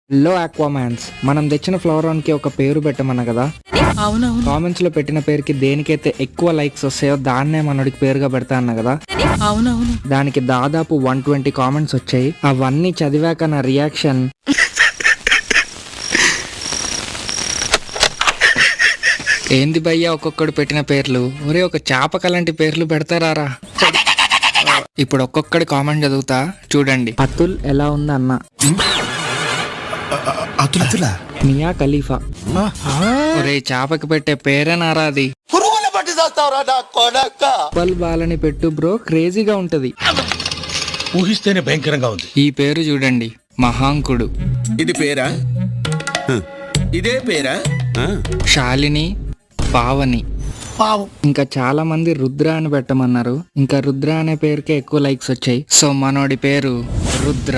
లో ఆక్వామాన్స్ మనం తెచ్చిన ఫ్లవరాన్ కి ఒక పేరు పెట్టమన్న కదా. అవునవును కామెంట్స్ లో పెట్టిన పేరుకి దేనికైతే ఎక్కువ లైక్స్ వస్తాయో దాన్నే మనోడికి పేరుగా పెడతా అన్న కదా. అవునవును దానికి దాదాపు 120 కామెంట్స్ వచ్చాయి. అవన్నీ చదివాక నా రియాక్షన్ ఏంది భయ్యా ఒక్కొక్కడు పెట్టిన పేర్లు, ఒరే ఒక చాపకలాంటి పేర్లు పెడతారా. ఇప్పుడు ఒక్కొక్కడి కామెంట్ చదువుతా చూడండి. అతుల్ ఎలా ఉంది అన్న. అతులా మియా ఖలీఫా. ఒరే చాపకి పెట్టే పేరేనారా అది. ఉప్పల్ బాలని పెట్టు బ్రో, క్రేజీగా ఉంటది. ఊహిస్తేనే భయంకరంగా ఉంది. ఈ పేరు చూడండి, మహాంకుడు. ఇది పేరా? ఇదే పేరా? శాలిని, పావని. ఇంకా చాలా మంది రుద్ర అని పెట్టమన్నారు. ఇంకా రుద్ర అనే పేరుకే ఎక్కువ లైక్స్ వచ్చాయి. సో మనోడి పేరు రుద్ర.